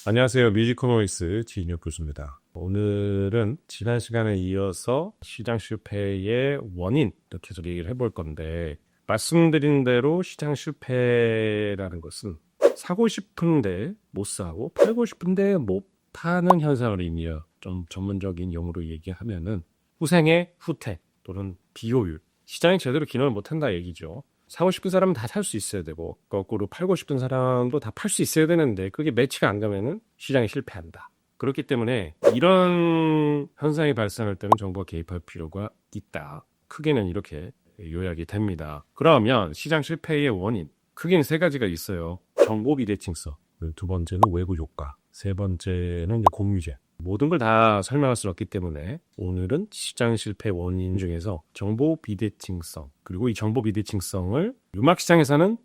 안녕하세요. 뮤지코노이스 지인혁 교수입니다. 오늘은 지난 시간에 이어서 시장 실패의 원인 이렇게 해서 얘기를 해볼 건데, 말씀드린 대로 시장 실패라는 것은 사고 싶은데 못 사고 팔고 싶은데 못 파는 현상을 의미해요. 좀 전문적인 용어로 얘기하면은 후생의 후퇴 또는 비효율, 시장이 제대로 기능을 못한다 얘기죠. 사고 싶은 사람은 다 살 수 있어야 되고, 거꾸로 팔고 싶은 사람도 다 팔 수 있어야 되는데 그게 매치가 안 가면은 시장이 실패한다. 그렇기 때문에 이런 현상이 발생할 때는 정부가 개입할 필요가 있다. 크게는 이렇게 요약이 됩니다. 그러면 시장 실패의 원인, 크게는 세 가지가 있어요. 정보 비대칭성, 두 번째는 외부 효과, 세 번째는 이제 공유제. 모든 걸 다 설명할 수 없기 때문에 오늘은 시장 실패 원인 중에서 정보 비대칭성, 그리고 이 정보 비대칭성을 음악시장에서는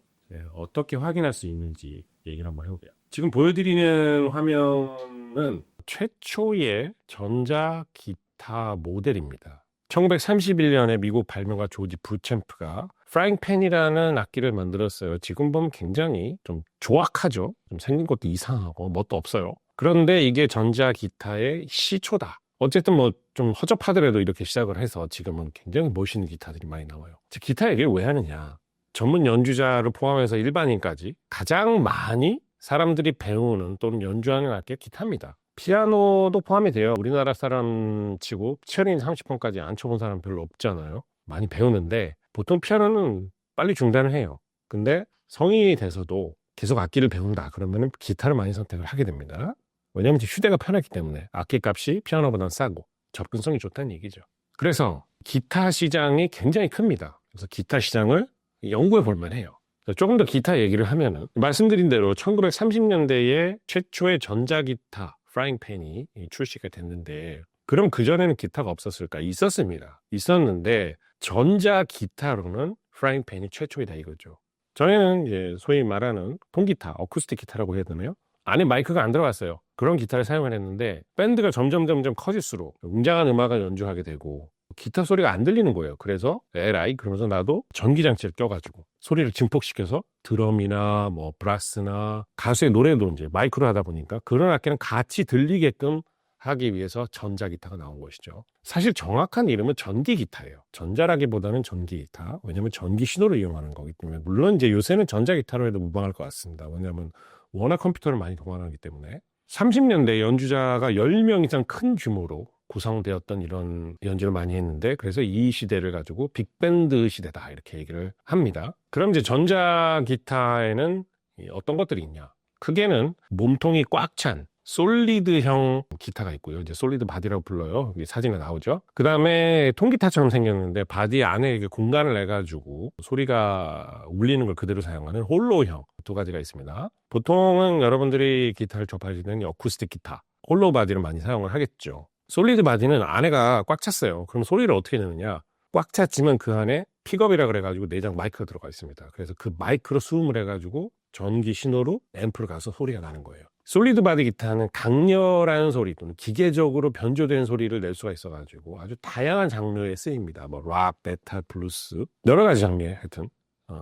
어떻게 확인할 수 있는지 얘기를 한번 해볼게요. 지금 보여드리는 화면은 최초의 전자기타 모델입니다. 1931년에 미국 발명가 조지 부챔프가 프라잉 팬이라는 악기를 만들었어요. 지금 보면 굉장히 좀 조악하죠. 좀 생긴 것도 이상하고 뭣도 없어요. 그런데 이게 전자기타의 시초다. 어쨌든 뭐 좀 허접하더라도 이렇게 시작을 해서 지금은 굉장히 멋있는 기타들이 많이 나와요. 기타 얘기를 왜 하느냐. 전문 연주자를 포함해서 일반인까지 가장 많이 사람들이 배우는 또는 연주하는 악기가 기타입니다. 피아노도 포함이 돼요. 우리나라 사람 치고 치어링 30번까지 안 쳐본 사람 별로 없잖아요. 많이 배우는데 보통 피아노는 빨리 중단을 해요. 근데 성인이 돼서도 계속 악기를 배운다 그러면 기타를 많이 선택을 하게 됩니다. 왜냐하면 휴대가 편하기 때문에 악기 값이 피아노보다 싸고 접근성이 좋다는 얘기죠. 그래서 기타 시장이 굉장히 큽니다. 그래서 기타 시장을 연구해 볼 만해요. 조금 더 기타 얘기를 하면은 말씀드린 대로 1930년대에 최초의 전자기타 프라잉 팬이 출시가 됐는데, 그럼 그전에는 기타가 없었을까? 있었습니다. 있었는데 전자기타로는 프라잉 팬이 최초이다 이거죠. 전에는 이제 소위 말하는 통기타, 어쿠스틱 기타라고 해야 되나요? 안에 마이크가 안 들어갔어요. 그런 기타를 사용을 했는데 밴드가 점점 커질수록 웅장한 음악을 연주하게 되고 기타 소리가 안 들리는 거예요. 그래서 에라이 그러면서 나도 전기장치를 껴가지고 소리를 증폭시켜서 드럼이나 뭐 브라스나 가수의 노래도 이제 마이크로 하다 보니까 그런 악기는 같이 들리게끔 하기 위해서 전자기타가 나온 것이죠. 사실 정확한 이름은 전기기타예요. 전자라기보다는 전기기타. 왜냐하면 전기 신호를 이용하는 거기 때문에. 물론 이제 요새는 전자기타로 해도 무방할 것 같습니다. 왜냐하면 워낙 컴퓨터를 많이 동원하기 때문에. 30년대 연주자가 10명 이상 큰 규모로 구성되었던 이런 연주를 많이 했는데, 그래서 이 시대를 가지고 빅밴드 시대다 이렇게 얘기를 합니다. 그럼 이제 전자기타에는 어떤 것들이 있냐? 크게는 몸통이 꽉 찬 솔리드형 기타가 있고요. 이제 솔리드 바디라고 불러요. 사진에 나오죠. 그 다음에 통기타처럼 생겼는데 바디 안에 공간을 내가지고 소리가 울리는 걸 그대로 사용하는 홀로형 두 가지가 있습니다. 보통은 여러분들이 기타를 접하시는 어쿠스틱 기타, 홀로 바디를 많이 사용을 하겠죠. 솔리드 바디는 안에가 꽉 찼어요. 그럼 소리를 어떻게 내느냐? 꽉 찼지만 그 안에 픽업이라 그래가지고 내장 마이크가 들어가 있습니다. 그래서 그 마이크로 수음을 해가지고 전기 신호로 앰프를 가서 소리가 나는 거예요. 솔리드 바디 기타는 강렬한 소리 또는 기계적으로 변조된 소리를 낼 수가 있어가지고 아주 다양한 장르에 쓰입니다. 뭐 락, 메탈, 블루스 여러 가지 장르에 하여튼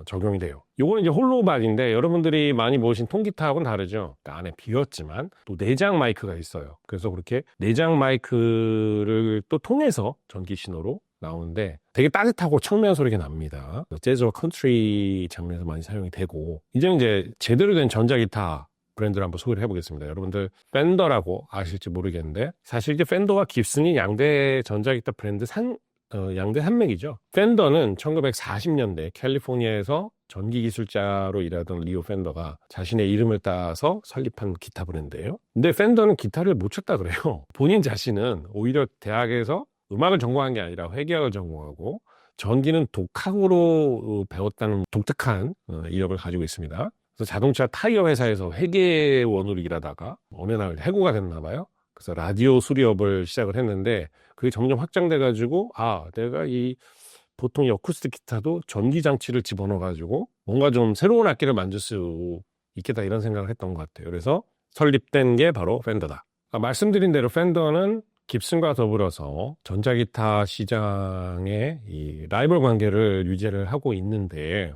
적용이 돼요. 요거는 이제 홀로 바디인데 여러분들이 많이 보신 통기타하고는 다르죠. 그러니까 안에 비었지만 또 내장 마이크가 있어요. 그래서 그렇게 내장 마이크를 또 통해서 전기 신호로 나오는데 되게 따뜻하고 청매한 소리가 납니다. 재즈와 컨트리 장르에서 많이 사용이 되고, 이제 제대로 된 전자기타 브랜드를 한번 소개를 해보겠습니다. 여러분들 펜더라고 아실지 모르겠는데 사실 이제 펜더와 깁슨이 양대 전자기타 브랜드 양대 산맥이죠. 펜더는 1940년대 캘리포니아에서 전기기술자로 일하던 리오 펜더가 자신의 이름을 따서 설립한 기타 브랜드예요. 근데 펜더는 기타를 못 쳤다 그래요. 본인 자신은 오히려 대학에서 음악을 전공한 게 아니라 회계학을 전공하고 전기는 독학으로 배웠다는 독특한 이력을 가지고 있습니다. 그래서 자동차 타이어 회사에서 회계원으로 일하다가 어느 날 해고가 됐나 봐요. 그래서 라디오 수리업을 시작을 했는데 그게 점점 확장돼가지고 내가 보통 이 어쿠스틱 기타도 전기 장치를 집어넣어가지고 뭔가 좀 새로운 악기를 만들 수 있겠다 이런 생각을 했던 것 같아요. 그래서 설립된 게 바로 펜더다. 말씀드린 대로 펜더는 깁슨과 더불어서 전자기타 시장의 이 라이벌 관계를 유지를 하고 있는데,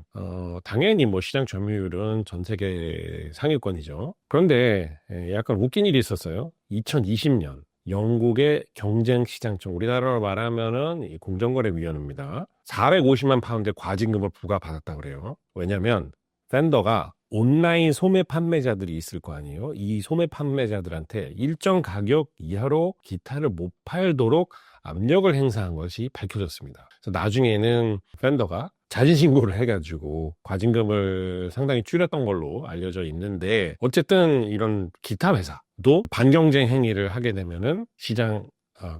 당연히 뭐 시장 점유율은 전 세계 상위권이죠. 그런데 약간 웃긴 일이 있었어요. 2020년 영국의 경쟁 시장청, 우리나라로 말하면은 이 공정거래위원회입니다. 450만 파운드의 과징금을 부과받았다고 그래요. 왜냐면 팬더가 온라인 소매 판매자들이 있을 거 아니에요. 이 소매 판매자들한테 일정 가격 이하로 기타를 못 팔도록 압력을 행사한 것이 밝혀졌습니다. 그래서 나중에는 팬더가 자진신고를 해가지고 과징금을 상당히 줄였던 걸로 알려져 있는데, 어쨌든 이런 기타 회사도 반경쟁 행위를 하게 되면은 시장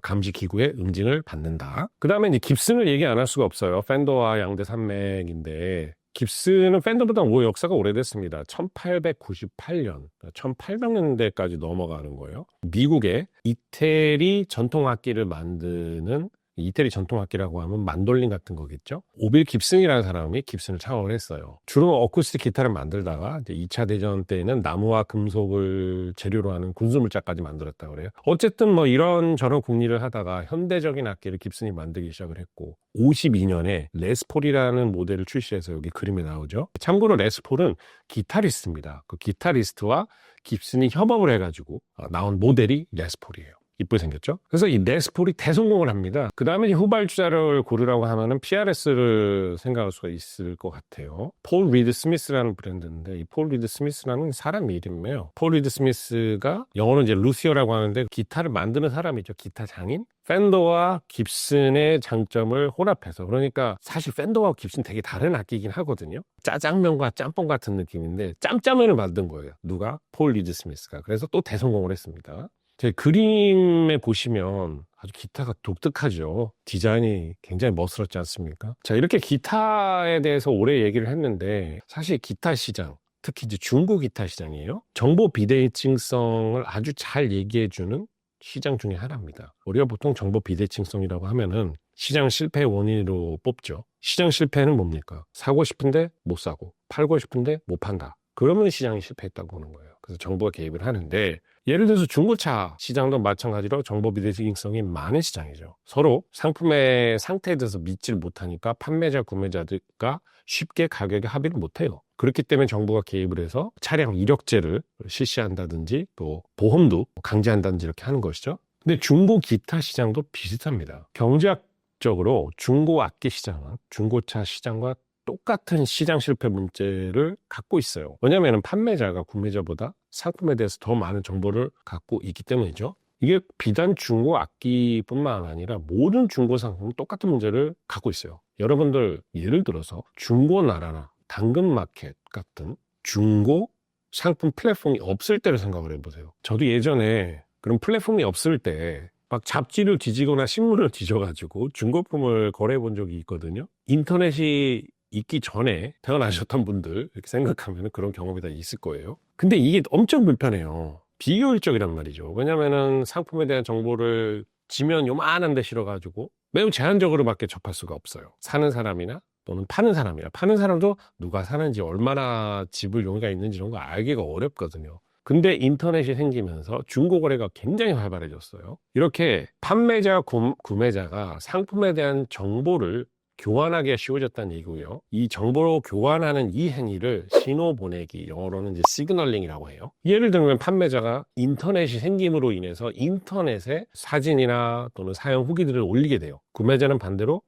감시 기구의 응징을 받는다. 그 다음에 이제 깁슨을 얘기 안 할 수가 없어요. 팬더와 양대 산맥인데, 깁슨은 팬더보다 역사가 오래됐습니다. 1898년, 1800년대까지 넘어가는 거예요. 미국의 이태리 전통악기를 만드는, 이태리 전통악기라고 하면 만돌린 같은 거겠죠. 오빌 깁슨이라는 사람이 깁슨을 창업을 했어요. 주로 어쿠스틱 기타를 만들다가 이제 2차 대전 때에는 나무와 금속을 재료로 하는 군수물자까지 만들었다고 그래요. 어쨌든 뭐 이런저런 궁리를 하다가 현대적인 악기를 깁슨이 만들기 시작을 했고, 52년에 레스폴이라는 모델을 출시해서 여기 그림에 나오죠. 참고로 레스폴은 기타리스트입니다. 그 기타리스트와 깁슨이 협업을 해가지고 나온 모델이 레스폴이에요. 이쁘게 생겼죠? 그래서 이 레스폴이 대성공을 합니다. 그 다음에 후발주자를 고르라고 하면은 PRS를 생각할 수가 있을 것 같아요. 폴 리드 스미스라는 브랜드인데, 이 폴 리드 스미스라는 사람 이름이에요. 폴 리드 스미스가 영어로 이제 루시어라고 하는데, 기타를 만드는 사람이죠. 기타 장인? 팬더와 깁슨의 장점을 혼합해서, 그러니까 사실 팬더와 깁슨 되게 다른 악기이긴 하거든요. 짜장면과 짬뽕 같은 느낌인데 짬짜면을 만든 거예요. 누가? 폴 리드 스미스가. 그래서 또 대성공을 했습니다. 제 그림에 보시면 아주 기타가 독특하죠. 디자인이 굉장히 멋스럽지 않습니까? 자, 이렇게 기타에 대해서 오래 얘기를 했는데, 사실 기타 시장, 특히 이제 중고 기타 시장이에요. 정보 비대칭성을 아주 잘 얘기해주는 시장 중에 하나입니다. 우리가 보통 정보 비대칭성이라고 하면은 시장 실패의 원인으로 뽑죠. 시장 실패는 뭡니까? 사고 싶은데 못 사고, 팔고 싶은데 못 판다. 그러면 시장이 실패했다고 보는 거예요. 그래서 정부가 개입을 하는데, 예를 들어서 중고차 시장도 마찬가지로 정보 비대칭성이 많은 시장이죠. 서로 상품의 상태에 대해서 믿지를 못하니까 판매자, 구매자가 쉽게 가격에 합의를 못해요. 그렇기 때문에 정부가 개입을 해서 차량 이력제를 실시한다든지 또 보험도 강제한다든지 이렇게 하는 것이죠. 근데 중고 기타 시장도 비슷합니다. 경제학적으로 중고 악기 시장은 중고차 시장과 똑같은 시장 실패 문제를 갖고 있어요. 왜냐하면 판매자가 구매자보다 상품에 대해서 더 많은 정보를 갖고 있기 때문이죠. 이게 비단 중고 악기뿐만 아니라 모든 중고 상품은 똑같은 문제를 갖고 있어요. 여러분들 예를 들어서 중고나라나 당근마켓 같은 중고 상품 플랫폼이 없을 때를 생각을 해보세요. 저도 예전에 그런 플랫폼이 없을 때 막 잡지를 뒤지거나 신문을 뒤져가지고 중고품을 거래해 본 적이 있거든요. 인터넷이 있기 전에 태어나셨던 분들 이렇게 생각하면 그런 경험이 다 있을 거예요. 근데 이게 엄청 불편해요. 비효율적이란 말이죠. 왜냐면은 상품에 대한 정보를 지면 요만한 데 실어가지고 매우 제한적으로밖에 접할 수가 없어요. 사는 사람이나 또는 파는 사람이나, 파는 사람도 누가 사는지 얼마나 지불 용의가 있는지 이런 거 알기가 어렵거든요. 근데 인터넷이 생기면서 중고거래가 굉장히 활발해졌어요. 이렇게 판매자, 구매자가 상품에 대한 정보를 교환하기가 쉬워졌다는 얘기고요. 이 정보로 교환하는 이 행위를 신호 보내기, 영어로는 이제 시그널링이라고 해요. 예를 들면 판매자가 인터넷이 생김으로 인해서 인터넷에 사진이나 또는 사용 후기들을 올리게 돼요. 구매자는 반대로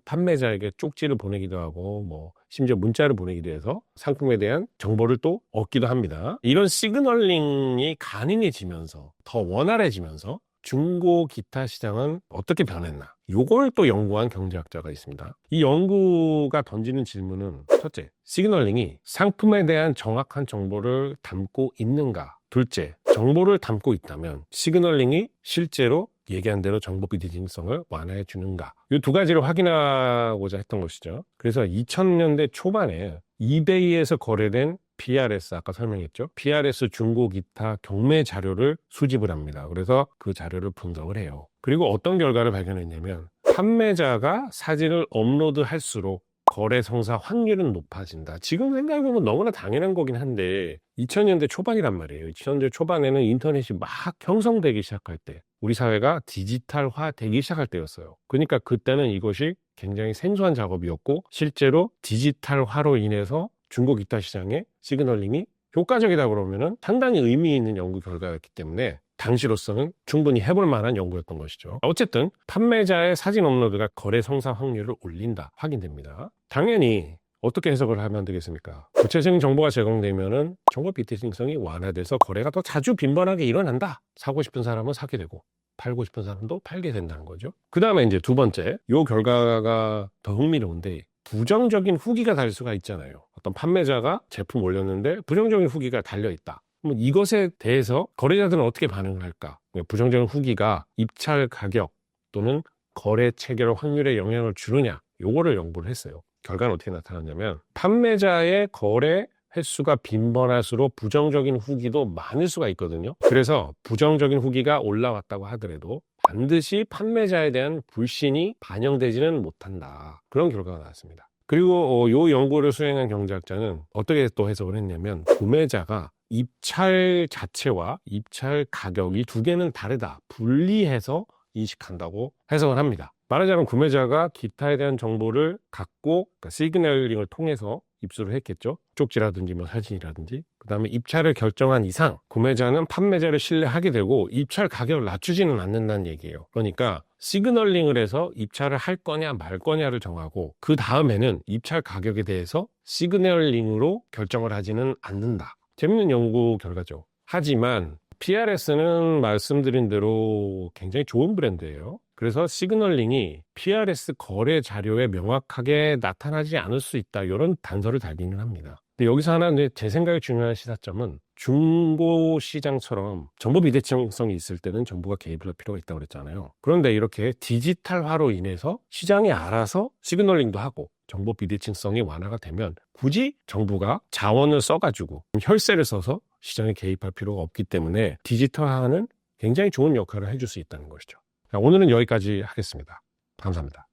판매자에게 쪽지를 보내기도 하고 뭐 심지어 문자를 보내기도 해서 상품에 대한 정보를 또 얻기도 합니다. 이런 시그널링이 가능해지면서 더 원활해지면서 중고 기타 시장은 어떻게 변했나? 요걸 또 연구한 경제학자가 있습니다. 이 연구가 던지는 질문은, 첫째, 시그널링이 상품에 대한 정확한 정보를 담고 있는가? 둘째, 정보를 담고 있다면 시그널링이 실제로 얘기한 대로 정보 비대칭성을 완화해 주는가? 이 두 가지를 확인하고자 했던 것이죠. 그래서 2000년대 초반에 이베이에서 거래된 PRS, 아까 설명했죠. PRS 중고 기타 경매 자료를 수집을 합니다. 그래서 그 자료를 분석을 해요. 그리고 어떤 결과를 발견했냐면, 판매자가 사진을 업로드할수록 거래 성사 확률은 높아진다. 지금 생각해보면 너무나 당연한 거긴 한데 2000년대 초반이란 말이에요. 2000년대 초반에는 인터넷이 막 형성되기 시작할 때, 우리 사회가 디지털화 되기 시작할 때였어요. 그러니까 그때는 이것이 굉장히 생소한 작업이었고 실제로 디지털화로 인해서 중국 이타 시장에 시그널링이 효과적이다 그러면은 상당히 의미 있는 연구 결과였기 때문에 당시로서는 충분히 해볼 만한 연구였던 것이죠. 어쨌든 판매자의 사진 업로드가 거래 성사 확률을 올린다 확인됩니다. 당연히 어떻게 해석을 하면 되겠습니까? 구체적인 정보가 제공되면은 정보 비대칭성이 완화돼서 거래가 더 자주 빈번하게 일어난다. 사고 싶은 사람은 사게 되고 팔고 싶은 사람도 팔게 된다는 거죠. 그 다음에 이제 두 번째, 요 결과가 더 흥미로운데 부정적인 후기가 달 수가 있잖아요. 어떤 판매자가 제품 올렸는데 부정적인 후기가 달려있다. 그럼 이것에 대해서 거래자들은 어떻게 반응을 할까? 부정적인 후기가 입찰 가격 또는 거래 체결 확률에 영향을 주느냐? 요거를 연구를 했어요. 결과는 어떻게 나타났냐면 판매자의 거래 횟수가 빈번할수록 부정적인 후기도 많을 수가 있거든요. 그래서 부정적인 후기가 올라왔다고 하더라도 반드시 판매자에 대한 불신이 반영되지는 못한다. 그런 결과가 나왔습니다. 그리고 이 연구를 수행한 경제학자는 어떻게 또 해석을 했냐면 구매자가 입찰 자체와 입찰 가격 이 두 개는 다르다. 분리해서 인식한다고 해석을 합니다. 말하자면 구매자가 기타에 대한 정보를 갖고 그러니까 시그널링을 통해서 입수를 했겠죠. 쪽지라든지 뭐 사진이라든지. 그 다음에 입찰을 결정한 이상 구매자는 판매자를 신뢰하게 되고 입찰 가격을 낮추지는 않는다는 얘기예요. 그러니까 시그널링을 해서 입찰을 할 거냐 말 거냐를 정하고 그 다음에는 입찰 가격에 대해서 시그널링으로 결정을 하지는 않는다. 재밌는 연구 결과죠. 하지만 PRS는 말씀드린 대로 굉장히 좋은 브랜드예요. 그래서 시그널링이 PRS 거래 자료에 명확하게 나타나지 않을 수 있다. 이런 단서를 달기는 합니다. 근데 여기서 하나 제 생각에 중요한 시사점은 중고 시장처럼 정보 비대칭성이 있을 때는 정부가 개입을 할 필요가 있다고 그랬잖아요. 그런데 이렇게 디지털화로 인해서 시장이 알아서 시그널링도 하고 정보 비대칭성이 완화가 되면 굳이 정부가 자원을 써가지고 혈세를 써서 시장에 개입할 필요가 없기 때문에 디지털화는 굉장히 좋은 역할을 해줄 수 있다는 것이죠. 오늘은 여기까지 하겠습니다. 감사합니다.